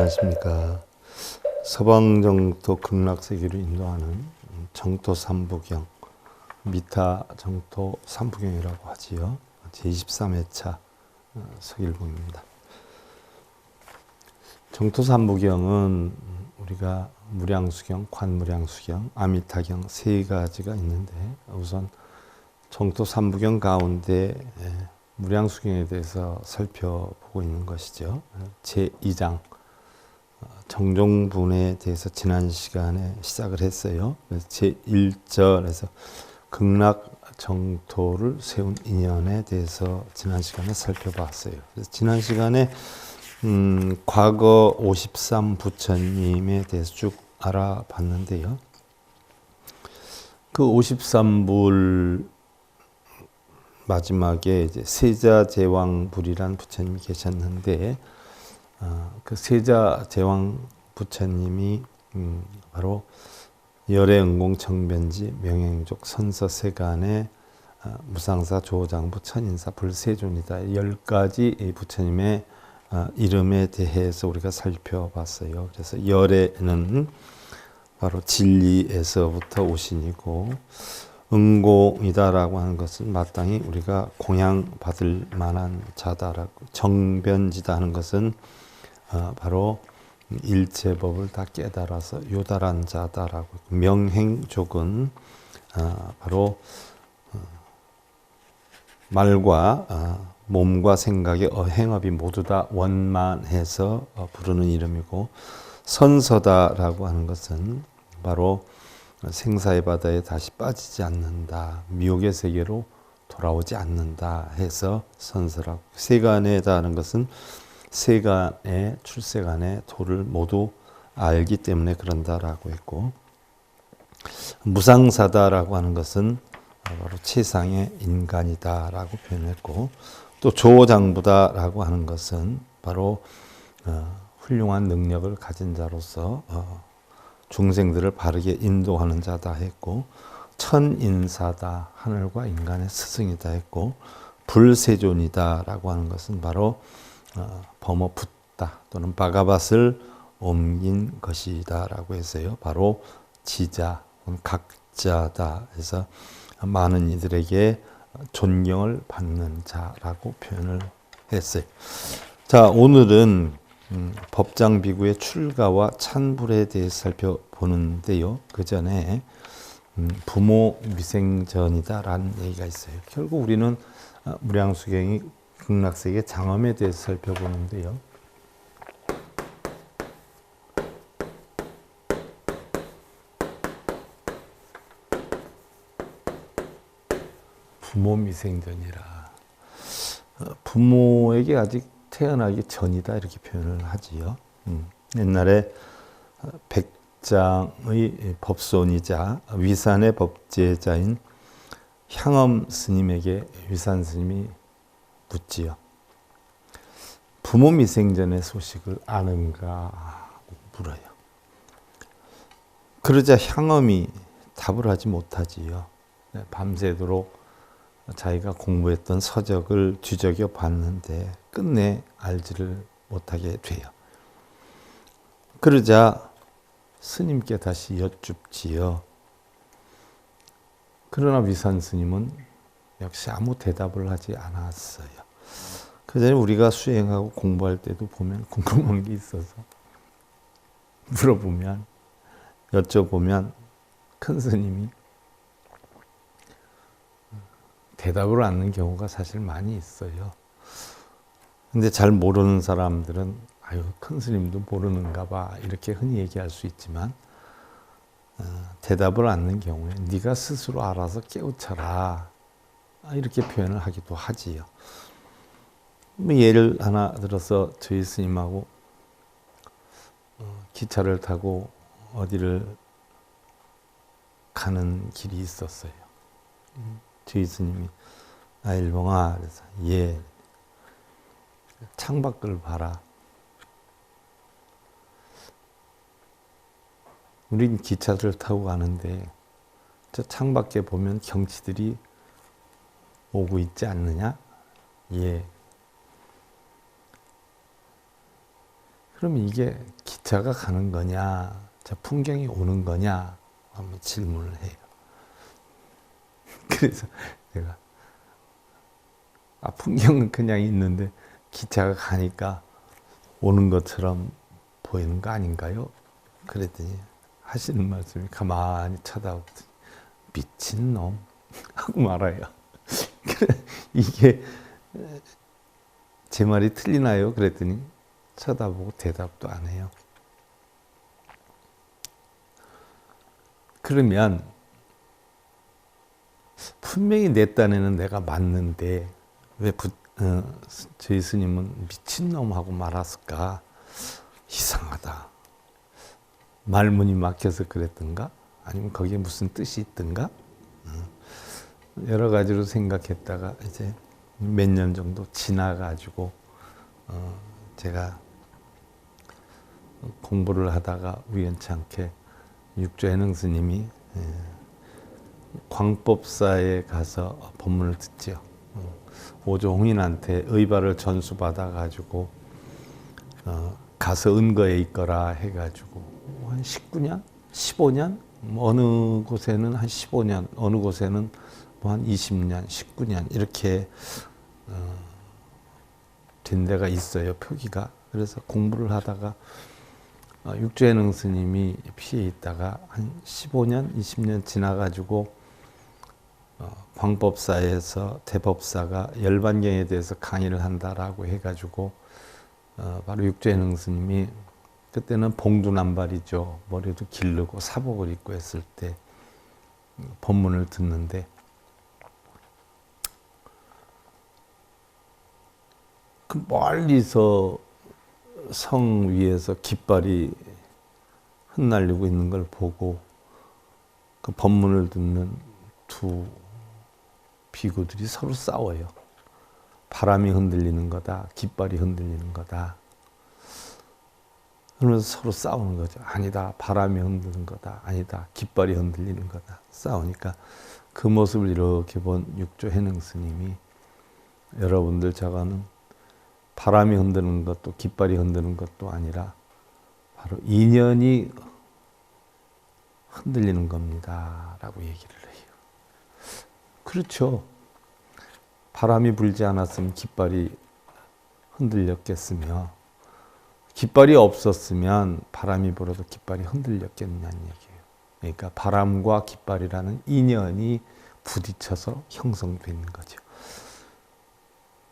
안녕하십니까. 서방정토 극락세계로 인도하는 정토 삼부경, 미타 정토 삼부경이라고 하지요. 제23회차 서길봉입니다. 정토 삼부경은 우리가 무량수경, 관무량수경, 아미타경 세 가지가 있는데, 우선 정토 삼부경 가운데 무량수경에 대해서 살펴보고 있는 것이죠. 제2장 정종분에 대해서 지난 시간에 시작을 했어요. 제1절에서 극락정토를 세운 인연에 대해서 지난 시간에 살펴봤어요. 그래서 지난 시간에 과거 53부처님에 대해서 쭉 알아봤는데요. 그 53불 마지막에 이제 세자제왕불이란 부처님이 계셨는데, 그 세자제왕 부처님이 바로 열애응공청변지 명행족 선서세간의 무상사 조장부 천인사 불세존이다. 10가지 부처님의 이름에 대해서 우리가 살펴봤어요. 그래서 열애는 바로 진리에서부터 오신이고, 응공이다라고 하는 것은 마땅히 우리가 공양받을 만한 자다라고, 정변지다 하는 것은 바로 일체법을 다 깨달아서 요달한 자다라고, 명행족은 바로 말과 몸과 생각의 행업이 모두 다 원만해서 부르는 이름이고, 선서다라고 하는 것은 바로 생사의 바다에 다시 빠지지 않는다, 미혹의 세계로 돌아오지 않는다 해서 선서라고. 세간에다 하는 것은 세간의 출세간의 도를 모두 알기 때문에 그런다라고 했고, 무상사다라고 하는 것은 바로 최상의 인간이다라고 표현했고, 또 조장부다라고 하는 것은 바로 훌륭한 능력을 가진 자로서 중생들을 바르게 인도하는 자다 했고, 천인사다, 하늘과 인간의 스승이다 했고, 불세존이다라고 하는 것은 바로 범어붓다 또는 바가밧을 옮긴 것이다라고 해서요. 바로 지자, 각자다 해서 많은 이들에게 존경을 받는 자라고 표현을 했어요. 자, 오늘은 법장비구의 출가와 찬불에 대해서 살펴보는데요. 그 전에 부모 미생전이다라는 얘기가 있어요. 결국 우리는 무량수경이 극락세계 장엄에 대해서 살펴보는데요. 부모 미생전이라, 부모에게 아직 태어나기 전이다 이렇게 표현을 하지요. 옛날에 백장의 법손이자 위산의 법제자인 향엄 스님에게 위산 스님이 묻지요. 부모 미생전의 소식을 아는가 물어요. 그러자 향엄이 답을 하지 못하지요. 밤새도록 자기가 공부했던 서적을 뒤적여 봤는데 끝내 알지를 못하게 돼요. 그러자 스님께 다시 여쭙지요. 그러나 위산 스님은 역시 아무 대답을 하지 않았어요. 그 전에 우리가 수행하고 공부할 때도 보면 궁금한 게 있어서 물어보면, 여쭤보면 큰 스님이 대답을 않는 경우가 사실 많이 있어요. 근데 잘 모르는 사람들은 아유, 큰 스님도 모르는가 봐 이렇게 흔히 얘기할 수 있지만, 대답을 않는 경우에 네가 스스로 알아서 깨우쳐라 이렇게 표현을 하기도 하지요. 예를 하나 들어서 저희 스님하고 기차를 타고 어디를 가는 길이 있었어요. 저희 스님이 일봉아, 그래서 예, 창밖을 봐라. 우린 기차를 타고 가는데 저 창밖에 보면 경치들이 오고 있지 않느냐? 예. 그러면 이게 기차가 가는 거냐, 저 풍경이 오는 거냐 한번 질문을 해요. 그래서 제가 풍경은 그냥 있는데 기차가 가니까 오는 것처럼 보이는 거 아닌가요? 그랬더니 하시는 말씀이 가만히 쳐다보더니 미친놈 하고 말아요. 이게 제 말이 틀리나요? 그랬더니 쳐다보고 대답도 안 해요. 그러면 분명히 내 딴에는 내가 맞는데 왜 저희 스님은 미친놈하고 말았을까? 이상하다. 말문이 막혀서 그랬던가? 아니면 거기에 무슨 뜻이 있던가? 여러 가지로 생각했다가 이제 몇 년 정도 지나가지고 제가 공부를 하다가 우연찮게 육조해능 스님이 광법사에 가서 법문을 듣죠. 오조홍인한테 의발을 전수받아 가지고 가서 은거에 있거라 해가지고 한 19년, 15년, 어느 곳에는 한 15년, 어느 곳에는 뭐 한 20년, 19년 이렇게 된 데가 있어요, 표기가. 그래서 공부를 하다가 육조해능 스님이 피해 있다가 한 15년, 20년 지나가지고 광법사에서 대법사가 열반경에 대해서 강의를 한다라고 해가지고 바로 육조해능 스님이 그때는 봉두남발이죠. 머리도 기르고 사복을 입고 했을 때 법문을 듣는데 그 멀리서 성 위에서 깃발이 흩날리고 있는 걸 보고 그 법문을 듣는 두 비구들이 서로 싸워요. 바람이 흔들리는 거다, 깃발이 흔들리는 거다. 그러면서 서로 싸우는 거죠. 아니다, 바람이 흔드는 거다. 아니다, 깃발이 흔들리는 거다. 싸우니까 그 모습을 이렇게 본 육조해능 스님이 여러분들 저거는 바람이 흔드는 것도 깃발이 흔드는 것도 아니라 바로 인연이 흔들리는 겁니다. 라고 얘기를 해요. 그렇죠. 바람이 불지 않았으면 깃발이 흔들렸겠으며 깃발이 없었으면 바람이 불어도 깃발이 흔들렸겠느냐는 얘기예요. 그러니까 바람과 깃발이라는 인연이 부딪혀서 형성된 거죠.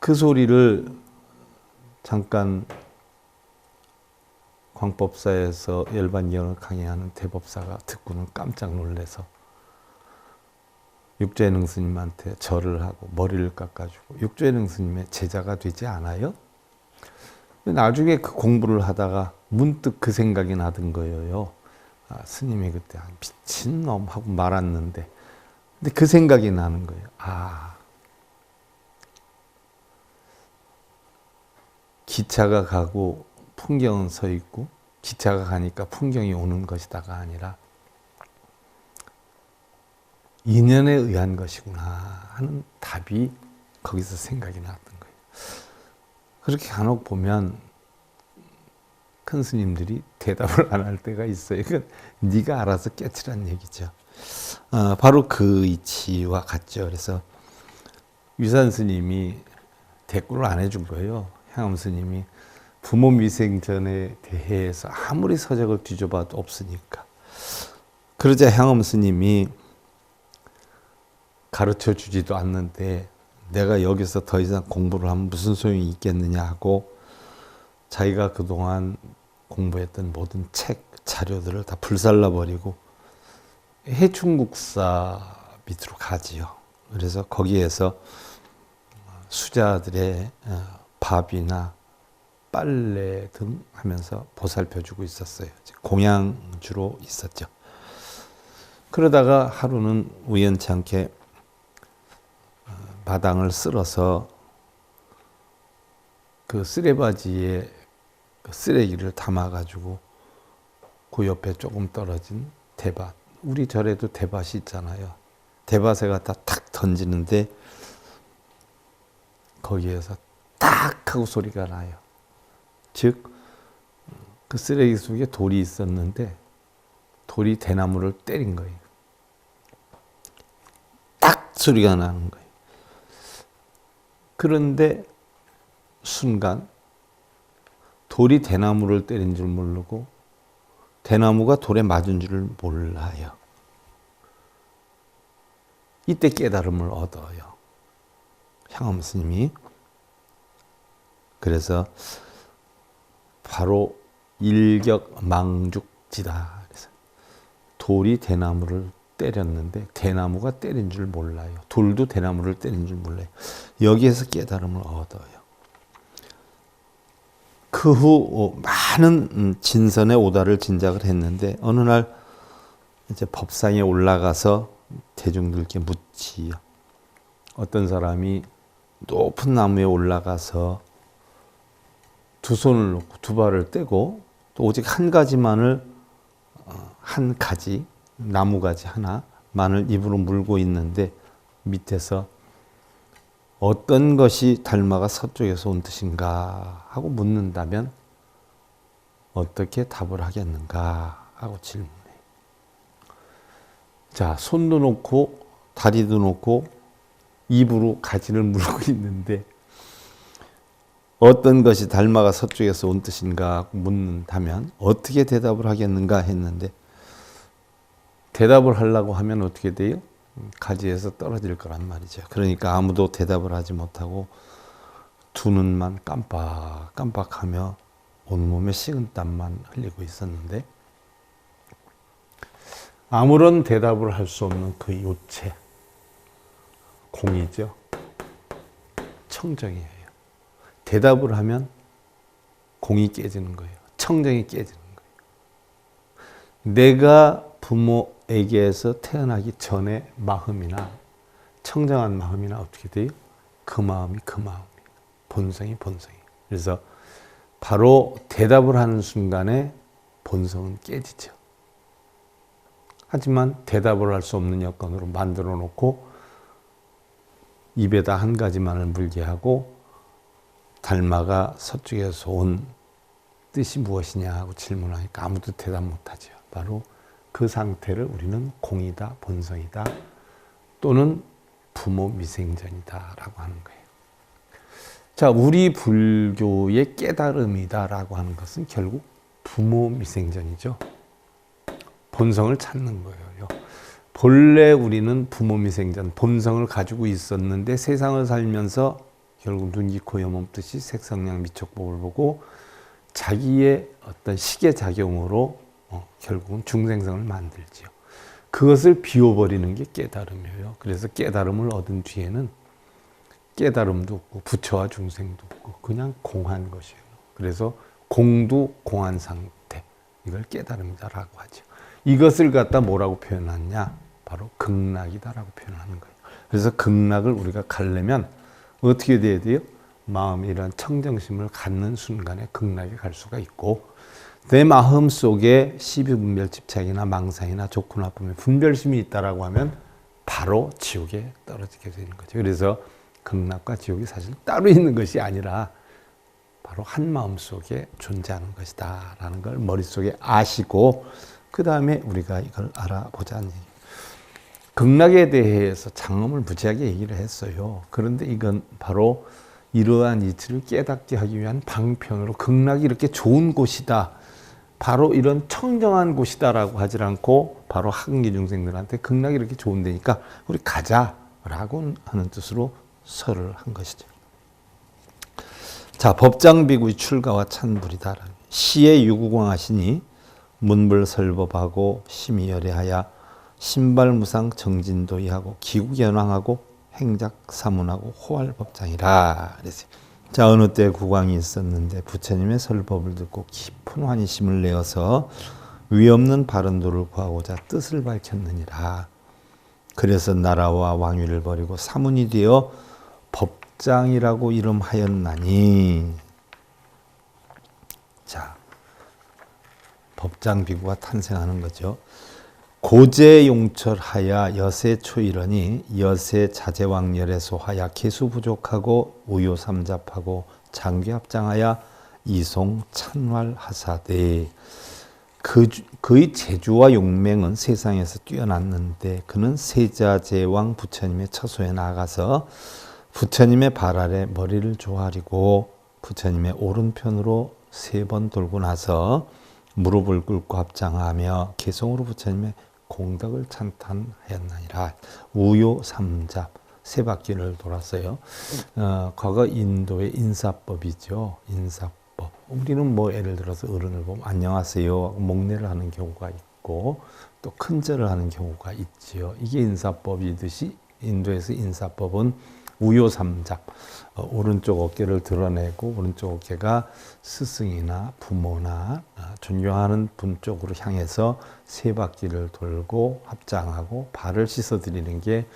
그 소리를 잠깐 광법사에서 열반경을 강의하는 대법사가 듣고는 깜짝 놀라서 육조해능 스님한테 절을 하고 머리를 깎아주고 육조해능 스님의 제자가 되지 않아요? 나중에 그 공부를 하다가 문득 그 생각이 나던 거예요. 스님이 그때 미친놈 하고 말았는데 근데 그 생각이 나는 거예요. 기차가 가고 풍경은 서 있고 기차가 가니까 풍경이 오는 것이다가 아니라 인연에 의한 것이구나 하는 답이 거기서 생각이 났던 거예요. 그렇게 간혹 보면 큰 스님들이 대답을 안 할 때가 있어요. 그건 네가 알아서 깨트란 얘기죠. 바로 그 이치와 같죠. 그래서 유산 스님이 대꾸를 안 해준 거예요. 향엄 스님이 부모 미생전에 대해서 아무리 서적을 뒤져봐도 없으니까. 그러자 향엄 스님이 가르쳐 주지도 않는데 내가 여기서 더 이상 공부를 하면 무슨 소용이 있겠느냐 하고 자기가 그동안 공부했던 모든 책, 자료들을 다 불살라버리고 해충국사 밑으로 가지요. 그래서 거기에서 수자들의 밥이나 빨래 등 하면서 보살펴주고 있었어요. 공양주로 있었죠. 그러다가 하루는 우연찮게 마당을 쓸어서 그 쓰레바지에 쓰레기를 담아가지고 그 옆에 조금 떨어진 대밭, 우리 절에도 대밭이 있잖아요. 대밭에 갖다 탁 던지는데 거기에서 딱 하고 소리가 나요. 즉 그 쓰레기 속에 돌이 있었는데 돌이 대나무를 때린 거예요. 딱 소리가 나는 거예요. 그런데 순간 돌이 대나무를 때린 줄 모르고 대나무가 돌에 맞은 줄을 몰라요. 이때 깨달음을 얻어요. 향엄 스님이. 그래서 바로 일격망죽지다. 그래서 돌이 대나무를 때렸는데 대나무가 때린 줄 몰라요. 돌도 대나무를 때린 줄 몰라요. 여기에서 깨달음을 얻어요. 그 후 많은 진선의 오다를 진작을 했는데 어느 날 이제 법상에 올라가서 대중들께 묻지요. 어떤 사람이 높은 나무에 올라가서 두 손을 놓고 두 발을 떼고 또 오직 한 가지만을 한 가지 나무 가지 하나만을 입으로 물고 있는데 밑에서 어떤 것이 달마가 서쪽에서 온 뜻인가 하고 묻는다면 어떻게 답을 하겠는가 하고 질문해요. 자, 손도 놓고 다리도 놓고 입으로 가지를 물고 있는데 어떤 것이 달마가 서쪽에서 온 뜻인가 묻는다면 어떻게 대답을 하겠는가 했는데 대답을 하려고 하면 어떻게 돼요? 가지에서 떨어질 거란 말이죠. 그러니까 아무도 대답을 하지 못하고 두 눈만 깜빡깜빡하며 온몸에 식은땀만 흘리고 있었는데 아무런 대답을 할 수 없는 그 요체, 공이죠. 청정이에요. 대답을 하면 공이 깨지는 거예요. 청정이 깨지는 거예요. 내가 부모에게서 태어나기 전에 마음이나 청정한 마음이나 어떻게 돼요? 그 마음이 그 마음이에요. 본성이 본성이에요. 그래서 바로 대답을 하는 순간에 본성은 깨지죠. 하지만 대답을 할 수 없는 여건으로 만들어 놓고 입에다 한 가지만을 물게 하고 달마가 서쪽에서 온 뜻이 무엇이냐 하고 질문하니까 아무도 대답 못하죠. 바로 그 상태를 우리는 공이다, 본성이다 또는 부모 미생전이다 라고 하는 거예요. 자, 우리 불교의 깨달음이다 라고 하는 것은 결국 부모 미생전이죠. 본성을 찾는 거예요. 본래 우리는 부모 미생전, 본성을 가지고 있었는데 세상을 살면서 결국 눈, 귀, 코, 여 몸뜻이 색성량 미촉법을 보고 자기의 어떤 시계작용으로 결국은 중생성을 만들지요. 그것을 비워버리는 게 깨달음이에요. 그래서 깨달음을 얻은 뒤에는 깨달음도 없고 부처와 중생도 없고 그냥 공한 것이에요. 그래서 공도 공한 상태, 이걸 깨달음이다라고 하죠. 이것을 갖다 뭐라고 표현하냐? 바로 극락이다라고 표현하는 거예요. 그래서 극락을 우리가 가려면 어떻게 돼야 돼요? 마음이 이런 청정심을 갖는 순간에 극락에 갈 수가 있고 내 마음 속에 시비분별 집착이나 망상이나 좋고 나쁨의 분별심이 있다라고 하면 바로 지옥에 떨어지게 되는 거죠. 그래서 극락과 지옥이 사실 따로 있는 것이 아니라 바로 한 마음 속에 존재하는 것이다 라는 걸 머릿속에 아시고 그 다음에 우리가 이걸 알아보자는 얘기예요. 극락에 대해서 장엄을 무지하게 얘기를 했어요. 그런데 이건 바로 이러한 이치를 깨닫게 하기 위한 방편으로 극락이 이렇게 좋은 곳이다, 바로 이런 청정한 곳이다라고 하지 않고 바로 학은기 중생들한테 극락이 이렇게 좋은 데니까 우리 가자라고 하는 뜻으로 설을 한 것이죠. 자, 법장비구의 출가와 찬불이다. 시에 유구광하시니 문불설법하고 심의열애하여 신발무상 정진도의하고 기구견왕하고 행작사문하고 호활법장이라 그랬어요. 자, 어느 때 국왕이 있었는데 부처님의 설법을 듣고 깊은 환희심을 내어서 위없는 바른도를 구하고자 뜻을 밝혔느니라. 그래서 나라와 왕위를 버리고 사문이 되어 법장이라고 이름하였나니. 자, 법장비구가 탄생하는 거죠. 고제용철하야 여세초일하니 여세자제왕열에 소하야 개수부족하고 우요삼잡하고 장귀합장하야 이송 찬활하사대. 그의 재주와 용맹은 세상에서 뛰어났는데 그는 세자제왕 부처님의 처소에 나가서 부처님의 발 아래 머리를 조아리고 부처님의 오른편으로 3번 돌고 나서 무릎을 꿇고 합장하며 개성으로 부처님의 공덕을 찬탄하였나니라. 우요삼잡 3바퀴를 돌았어요. 과거 인도의 인사법이죠. 인사법. 우리는 뭐 예를 들어서 어른을 보면 안녕하세요 목례를 하는 경우가 있고 또 큰절을 하는 경우가 있지요. 이게 인사법이듯이 인도에서 인사법은 우요삼잡, 오른쪽 어깨를 드러내고 오른쪽 어깨가 스승이나 부모나 존경하는 분 쪽으로 향해서 3바퀴를 돌고 합장하고 발을 씻어드리는 게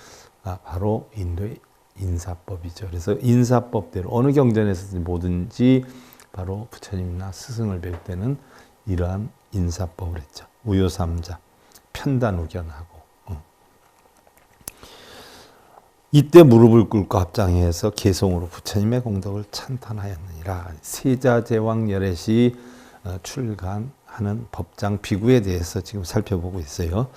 바로 인도의 인사법이죠. 그래서 인사법대로 어느 경전에서든 뭐든지 바로 부처님이나 스승을 뵐 때는 이러한 인사법을 했죠. 우요삼잡, 편단우견하고. 이때 무릎을 꿇고 합장해서 개성으로 부처님의 공덕을 찬탄하였느니라. 세자제왕 여렛이 출간하는 법장 비구에 대해서 지금 살펴보고 있어요.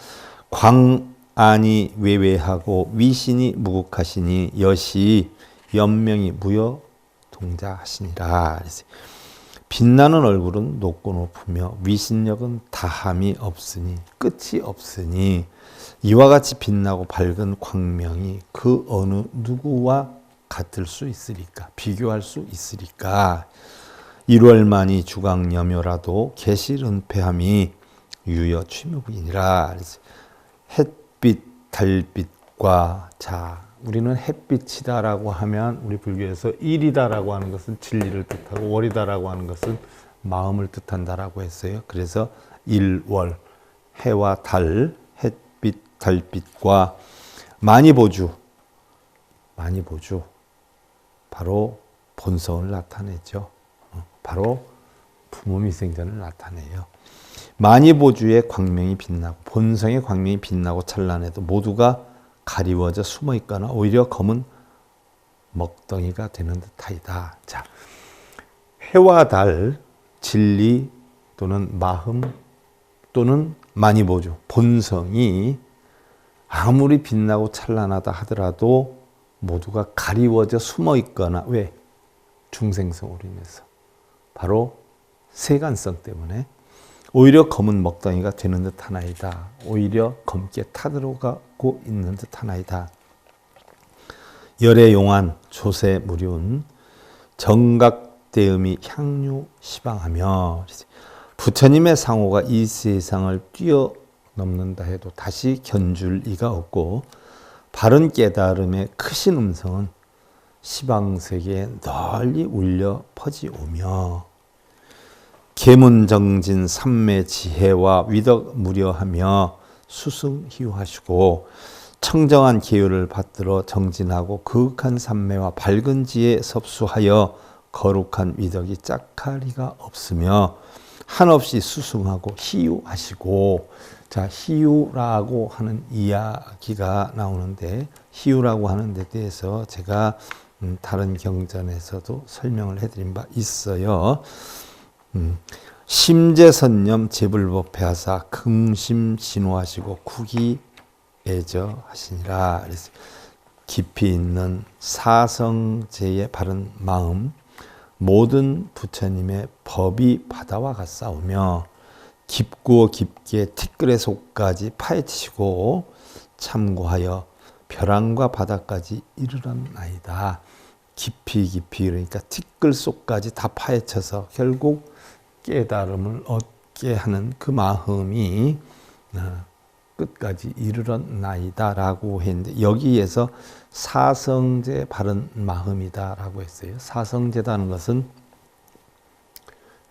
광안이 외외하고 위신이 무국하시니 여시 연명이 무여 동자하시니라. 빛나는 얼굴은 높고 높으며 위신력은 다함이 없으니 끝이 없으니 이와 같이 빛나고 밝은 광명이 그 어느 누구와 같을 수 있으리까? 비교할 수 있으리까? 1월만이 주강염효라도 계실은폐함이 유여 취무부이니라. 햇빛, 달빛과 우리는 햇빛이다라고 하면 우리 불교에서 일이다라고 하는 것은 진리를 뜻하고 월이다라고 하는 것은 마음을 뜻한다라고 했어요. 그래서 일월, 해와 달, 햇빛, 달빛과 많이보주, 바로 본성을 나타내죠. 바로 부모미생전을 나타내요. 많이보주의 광명이 빛나고 본성의 광명이 빛나고 찬란해도 모두가 가리워져 숨어 있거나 오히려 검은 먹덩이가 되는 듯하이다. 자, 해와 달, 진리 또는 마음 또는 많이보주, 본성이 아무리 빛나고 찬란하다 하더라도 모두가 가리워져 숨어 있거나 왜? 중생성으로 인해서. 바로 세간성 때문에 오히려 검은 먹덩이가 되는 듯 하나이다. 오히려 검게 타들어가고 있는 듯 하나이다. 열의 용한 조세 무륜 정각대음이 향유 시방하며 부처님의 상호가 이 세상을 뛰어넘는다 해도 다시 견줄 리가 없고 바른 깨달음의 크신 음성은 시방세계에 널리 울려 퍼지오며 계문정진 삼매 지혜와 위덕 무려하며 수승희유하시고 청정한 계율을 받들어 정진하고 그윽한 삼매와 밝은 지혜에 섭수하여 거룩한 위덕이 짝하리가 없으며 한없이 수승하고 희유하시고. 자, 희유라고 하는 이야기가 나오는데 희유라고 하는 데 대해서 제가 다른 경전에서도 설명을 해드린 바 있어요. 심재선념 재불법회하사 긍심진호하시고 국이애저하시니라. 깊이 있는 사성제의 바른 마음, 모든 부처님의 법이 바다와 같사오며 깊고 깊게 티끌의 속까지 파헤치시고 참고하여 벼랑과 바다까지 이르렀나이다. 깊이 그러니까 티끌 속까지 다 파헤쳐서 결국 깨달음을 얻게 하는 그 마음이 끝까지 이르렀나이다라고 했는데 여기에서 사성제 바른 마음이다라고 했어요. 사성제라는 것은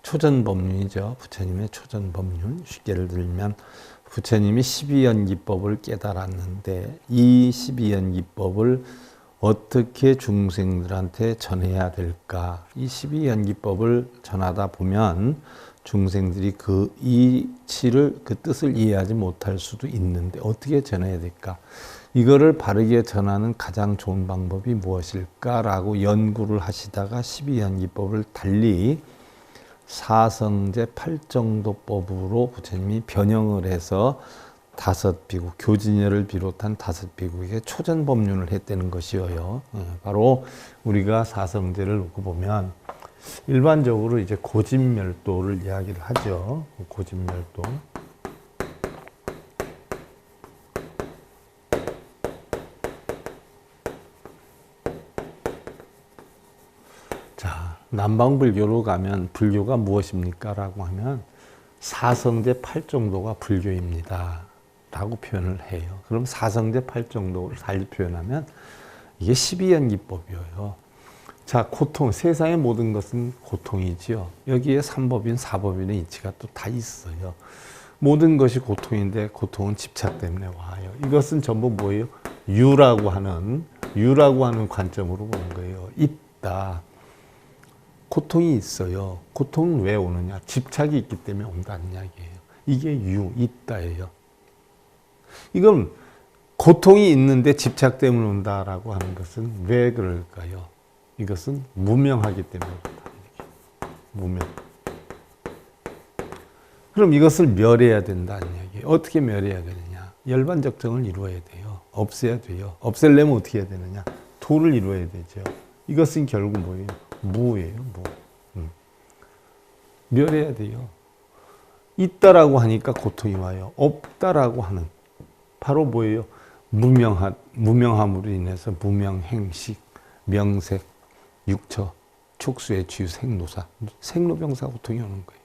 초전법륜이죠. 부처님의 초전법륜. 쉽게 예를 들면 부처님이 12연기법을 깨달았는데 이 12연기법을 어떻게 중생들한테 전해야 될까? 이 12연기법을 전하다 보면 중생들이 그 이치를, 그 뜻을 이해하지 못할 수도 있는데 어떻게 전해야 될까? 이거를 바르게 전하는 가장 좋은 방법이 무엇일까라고 연구를 하시다가 12연기법을 달리 사성제 팔정도법으로 부처님이 변형을 해서 다섯 비국, 교진여를 비롯한 다섯 비국에게 초전 법륜을 했다는 것이어요. 바로 우리가 사성제를 놓고 보면 일반적으로 이제 고진멸도를 이야기를 하죠. 고진멸도. 자, 남방불교로 가면 불교가 무엇입니까? 라고 하면 사성제 팔정도가 불교입니다. 라고 표현을 해요. 그럼 사성제 팔정도를 달리 표현하면 이게 12연기법이에요. 자, 고통, 세상의 모든 것은 고통이지요. 여기에 삼법인, 사법인의 이치가 또 다 있어요. 모든 것이 고통인데 고통은 집착 때문에 와요. 이것은 전부 뭐예요? 유라고 하는 관점으로 보는 거예요. 있다. 고통이 있어요. 고통은 왜 오느냐? 집착이 있기 때문에 온다는 이야기예요. 이게 있다예요. 이건 고통이 있는데 집착 때문에 온다라고 하는 것은 왜 그럴까요? 이것은 무명하기 때문에 그렇다. 무명. 그럼 이것을 멸해야 된다는 이야기예요. 어떻게 멸해야 되느냐? 열반적정을 이루어야 돼요. 없애야 돼요. 없애려면 어떻게 해야 되느냐? 도를 이루어야 되죠. 이것은 결국 뭐예요? 무예요. 무. 멸해야 돼요. 있다라고 하니까 고통이 와요. 없다라고 하는 바로 뭐예요? 무명함으로 인해서 무명행식, 명색, 육처, 촉수의 주유, 생노사, 생로병사 고통이 오는 거예요.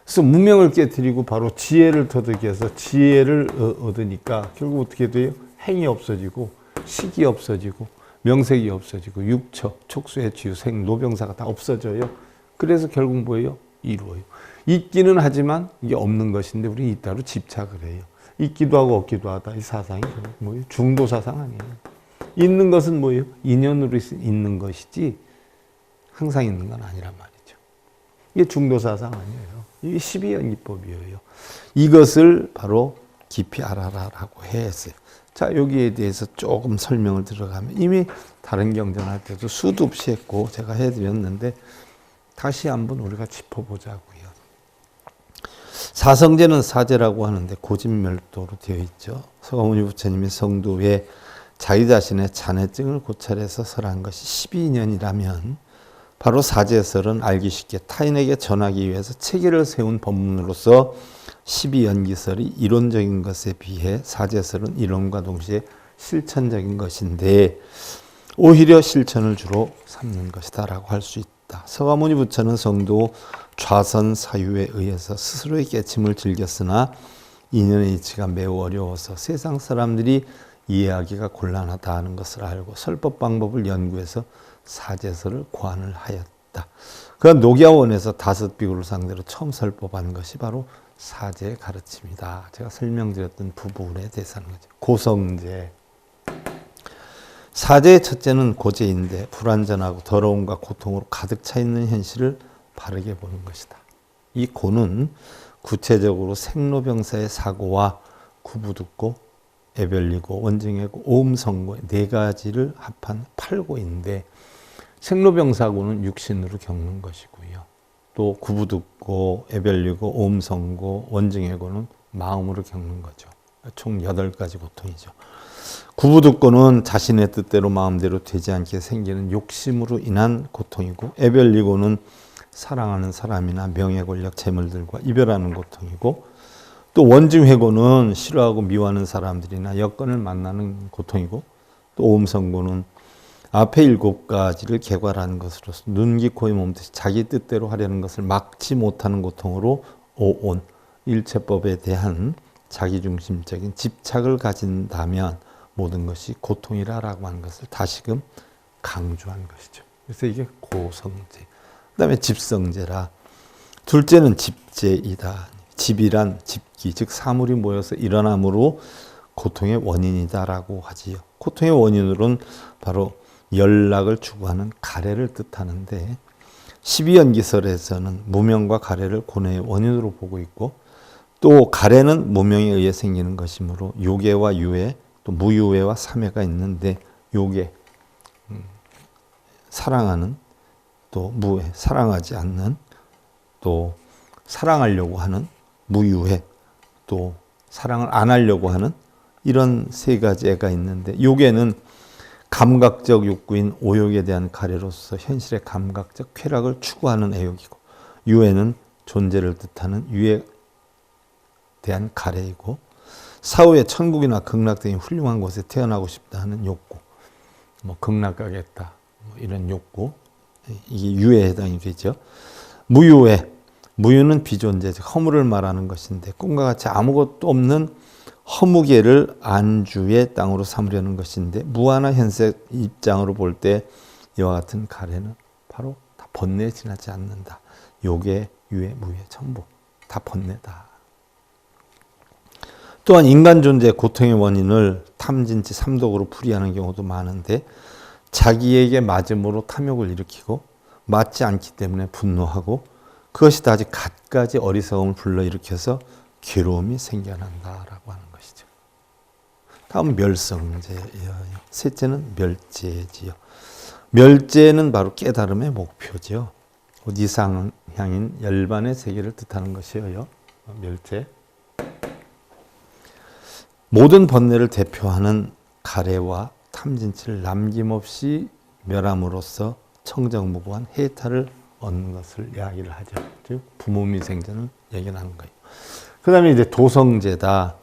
그래서 무명을 깨뜨리고 바로 지혜를 터득해서 지혜를 얻으니까 결국 어떻게 돼요? 행이 없어지고 식이 없어지고 명색이 없어지고 육처, 촉수의 주유, 생노병사가 다 없어져요. 그래서 결국 뭐예요? 이루어요. 있기는 하지만 이게 없는 것인데 우리 있다로 집착을 해요. 있기도 하고 없기도 하다. 이 사상이 뭐예요? 중도 사상 아니에요. 있는 것은 뭐예요? 인연으로 있는 것이지 항상 있는 건 아니란 말이죠. 이게 중도 사상 아니에요. 이게 12연기법이에요. 이것을 바로 깊이 알아라라고 했어요. 자, 여기에 대해서 조금 설명을 들어가면 이미 다른 경전할 때도 수도 없이 했고 제가 해드렸는데 다시 한번 우리가 짚어보자고요. 사성제는 사제라고 하는데 고진멸도로 되어 있죠. 서가모니 부처님이 성도에 자기 자신의 잔해증을 고찰해서 설한 것이 12년이라면 바로 사제설은 알기 쉽게 타인에게 전하기 위해서 체계를 세운 법문으로서 12연기설이 이론적인 것에 비해 사제설은 이론과 동시에 실천적인 것인데 오히려 실천을 주로 삼는 것이다라고 할 수 있다. 서가모니 부처는 성도 좌선 사유에 의해서 스스로의 깨침을 즐겼으나 인연의 이치가 매우 어려워서 세상 사람들이 이해하기가 곤란하다 하는 것을 알고 설법 방법을 연구해서 사제설을 고안을 하였다. 그 녹야원에서 다섯 비구를 상대로 처음 설법한 것이 바로 사제의 가르침이다. 제가 설명드렸던 부분에 대해서 하는 거죠. 고성제. 사제의 첫째는 고제인데 불완전하고 더러움과 고통으로 가득 차 있는 현실을 바르게 보는 것이다. 이 고는 구체적으로 생로병사의 사고와 구부듣고 애별리고 원증하고 오음성고 네 가지를 합한 8고인데 생로병사고는 육신으로 겪는 것이고요. 또 구부듣고 애별리고 오음성고 원증하고는 마음으로 겪는 거죠. 총 8가지 고통이죠. 구부듣고는 자신의 뜻대로 마음대로 되지 않게 생기는 욕심으로 인한 고통이고 애별리고는 사랑하는 사람이나 명예 권력 재물들과 이별하는 고통이고 또 원증회고는 싫어하고 미워하는 사람들이나 여건을 만나는 고통이고 또 오음성고는 앞에 7가지를 개괄하는 것으로서 눈, 귀, 코의 몸뜻이 자기 뜻대로 하려는 것을 막지 못하는 고통으로 오온, 일체법에 대한 자기중심적인 집착을 가진다면 모든 것이 고통이라고 하는 것을 다시금 강조한 것이죠. 그래서 이게 고성제. 그 다음에 집성제라. 둘째는 집제이다. 집이란 집기, 즉 사물이 모여서 일어남으로 고통의 원인이다라고 하지요. 고통의 원인으로는 바로 연락을 추구하는 가래를 뜻하는데 12연기설에서는 무명과 가래를 고뇌의 원인으로 보고 있고 또 가래는 무명에 의해 생기는 것이므로 요괴와 유괴 또 무유괴와 삼회가 있는데 요괴 사랑하는 또 무괴 사랑하지 않는 또 사랑하려고 하는 무유해, 또 사랑을 안 하려고 하는 이런 세 가지 애가 있는데, 요게는 감각적 욕구인 오욕에 대한 가래로서 현실의 감각적 쾌락을 추구하는 애욕이고, 유해는 존재를 뜻하는 유에 대한 가래이고, 사후에 천국이나 극락 등의 훌륭한 곳에 태어나고 싶다 하는 욕구, 뭐 극락 가겠다, 뭐 이런 욕구, 이게 유에 해당이 되죠. 무유해, 무유는 비존재, 허물을 말하는 것인데, 꿈과 같이 아무것도 없는 허무계를 안주의 땅으로 삼으려는 것인데, 무한한 현세 입장으로 볼 때 이와 같은 가래는 바로 다 번뇌에 지나지 않는다. 요게 유해, 무유해 전부 다 번뇌다. 또한 인간 존재의 고통의 원인을 탐진치 삼독으로 풀이하는 경우도 많은데, 자기에게 맞음으로 탐욕을 일으키고 맞지 않기 때문에 분노하고 그것이 다 아직 갖가지 어리석음을 불러일으켜서 괴로움이 생겨난다라고 하는 것이죠. 다음은 멸성제예요. 셋째는 멸제지요. 멸제는 바로 깨달음의 목표죠. 이상향인 열반의 세계를 뜻하는 것이에요. 멸제. 모든 번뇌를 대표하는 가래와 탐진치를 남김없이 멸함으로써 청정무구한 해탈을 얻는 것을 이야기를 하죠. 즉 부모미생전을 얘기하는 거예요. 그 다음에 이제 도성제다.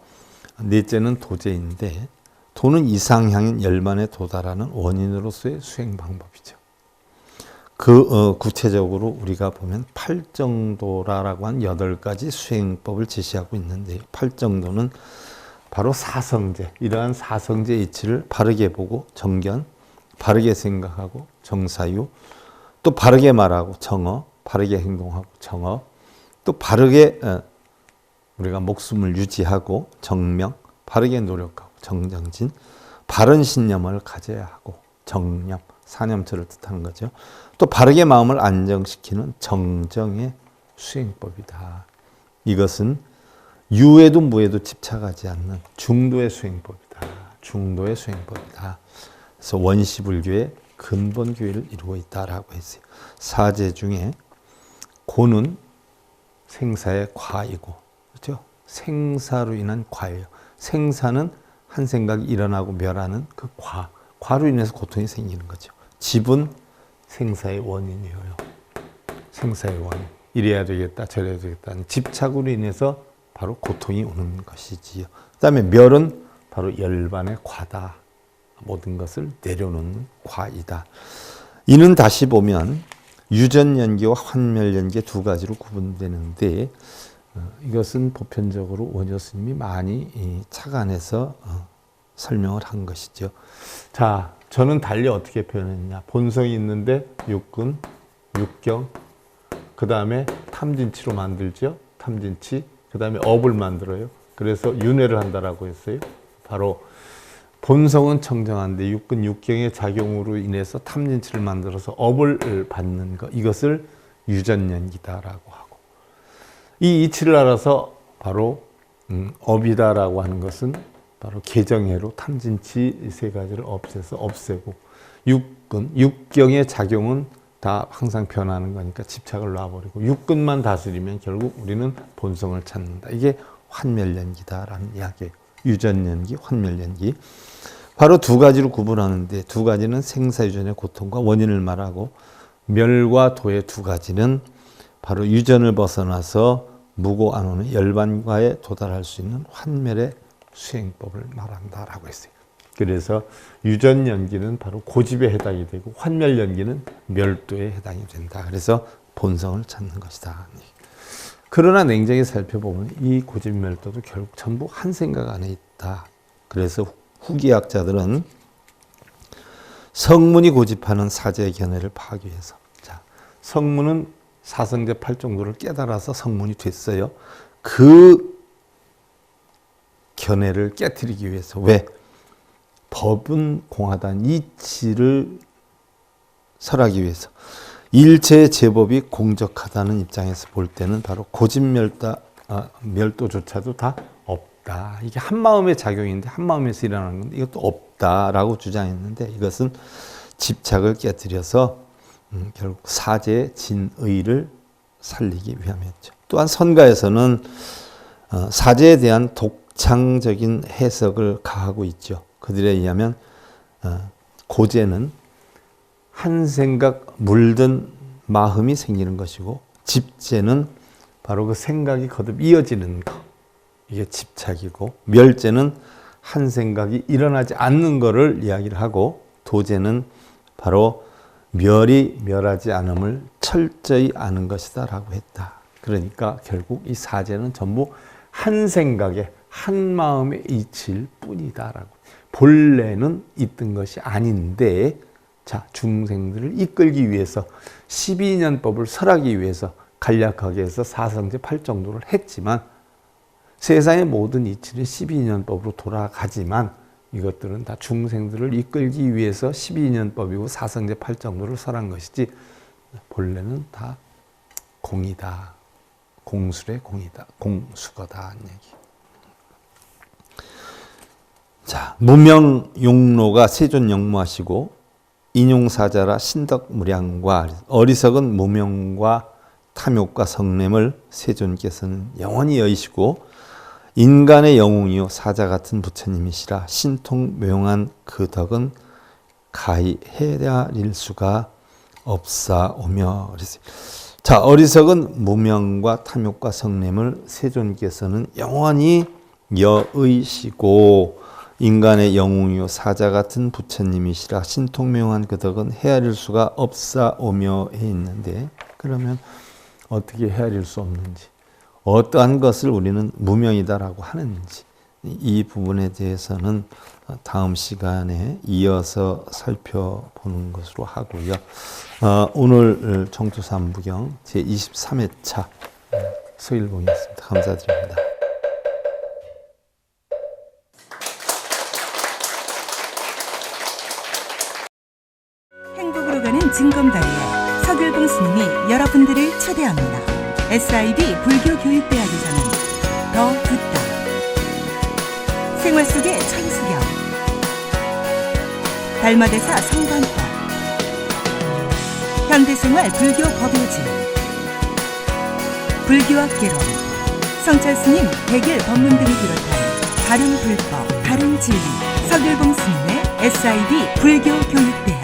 넷째는 도제인데, 도는 이상향인 열반에 도달하는 원인으로서의 수행 방법이죠. 구체적으로 우리가 보면 팔정도라고 한 8가지 수행법을 제시하고 있는데, 팔정도는 바로 사성제, 이러한 사성제 이치를 바르게 보고 정견, 바르게 생각하고 정사유, 또 바르게 말하고 정어, 바르게 행동하고 정어, 또 바르게 우리가 목숨을 유지하고 정명, 바르게 노력하고 정정진, 바른 신념을 가져야 하고 정념, 사념처를 뜻하는 거죠. 또 바르게 마음을 안정시키는 정정의 수행법이다. 이것은 유에도 무에도 집착하지 않는 중도의 수행법이다. 중도의 수행법이다. 그래서 원시불교의 근본 교회를 이루고 있다라고 했어요. 사제 중에 고는 생사의 과이고, 그렇죠? 생사로 인한 과예요. 생사는 한 생각이 일어나고 멸하는 그 과로 인해서 고통이 생기는 거죠. 집은 생사의 원인이에요. 생사의 원인. 이래야 되겠다, 저래야 되겠다. 집착으로 인해서 바로 고통이 오는 것이지요. 그 다음에 멸은 바로 열반의 과다. 모든 것을 내려놓는 과이다. 이는 다시 보면 유전연기와 환멸연기 두 가지로 구분되는데, 이것은 보편적으로 원효 스님이 많이 착안해서 설명을 한 것이죠. 자, 저는 달리 어떻게 표현했냐. 본성이 있는데 육근, 육경, 그 다음에 탐진치로 만들죠. 탐진치. 그 다음에 업을 만들어요. 그래서 윤회를 한다라고 했어요. 바로 본성은 청정한데 육근 육경의 작용으로 인해서 탐진치를 만들어서 업을 받는 것, 이것을 유전연기다라고 하고, 이 이치를 알아서 바로 업이다라고 하는 것은 바로 개정해로 탐진치 세 가지를 없애고, 육근, 육경의 작용은 다 항상 변하는 거니까 집착을 놔버리고 육근만 다스리면 결국 우리는 본성을 찾는다. 이게 환멸연기다라는 이야기예요. 유전연기, 환멸연기. 바로 두 가지로 구분하는데, 두 가지는 생사유전의 고통과 원인을 말하고, 멸과 도의 두 가지는 바로 유전을 벗어나서 무고안온의 열반과에 도달할 수 있는 환멸의 수행법을 말한다라고 했어요. 그래서 유전연기는 바로 고집에 해당이 되고, 환멸연기는 멸도에 해당이 된다. 그래서 본성을 찾는 것이다. 그러나 냉정히 살펴보면 이 고집멸도도 결국 전부 한 생각 안에 있다. 그래서 후기학자들은 성문이 고집하는 사제의 견해를 파악하기 위해서, 자, 성문은 사성제 8정도를 깨달아서 성문이 됐어요. 그 견해를 깨트리기 위해서, 왜? 법은 공하다는 이치를 설하기 위해서, 일체의 제법이 공적하다는 입장에서 볼 때는 바로 고집멸도조차도 다 없다. 이게 한 마음의 작용인데, 한 마음에서 일어나는 건데 이것도 없다라고 주장했는데, 이것은 집착을 깨뜨려서 결국 사제의 진의를 살리기 위함이었죠. 또한 선가에서는 사제에 대한 독창적인 해석을 가하고 있죠. 그들에 의하면 고제는 한 생각 물든 마음이 생기는 것이고, 집제는 바로 그 생각이 거듭 이어지는 것, 이게 집착이고, 멸제는 한 생각이 일어나지 않는 것을 이야기를 하고, 도제는 바로 멸이 멸하지 않음을 철저히 아는 것이다 라고 했다. 그러니까 결국 이 사제는 전부 한 생각에 한 마음의 이치일 뿐이다 라고. 본래는 있던 것이 아닌데, 자, 중생들을 이끌기 위해서 12년법을 설하기 위해서 간략하게 해서 사성제 8정도를 했지만, 세상의 모든 이치는 12년법으로 돌아가지만 이것들은 다 중생들을 이끌기 위해서 12년법이고 사성제 8정도를 설한 것이지, 본래는 다 공이다. 공술의 공이다. 공수거다 하는 얘기. 자, 무명용로가 세존 영무하시고, 인용사자라 신덕무량과, 어리석은 무명과 탐욕과 성냄을 세존께서는 영원히 여의시고, 인간의 영웅이요 사자 같은 부처님이시라 신통묘용한 그 덕은 가히 헤아릴 수가 없사오며. 자, 어리석은 무명과 탐욕과 성냄을 세존께서는 영원히 여의시고, 인간의 영웅이요 사자 같은 부처님이시라 신통명한 그 덕은 헤아릴 수가 없사오며 해 있는데, 그러면 어떻게 헤아릴 수 없는지, 어떠한 것을 우리는 무명이다라고 하는지, 이 부분에 대해서는 다음 시간에 이어서 살펴보는 것으로 하고요. 오늘 청투삼부경 제23회차 서일봉이었습니다. 감사드립니다. 행복으로 가는 징검다리에 서길봉 스님이 여러분들을 초대합니다. SIB 불교교육대학에서는 더 듣다, 생활 속의 천수경, 달마대사 성관법, 현대생활 불교 법요지, 불교학개론, 성찰스님 백일 법문 등을 비롯한 다른 불법, 다른 진리, 서길봉 스님의 SIB 불교교육대학.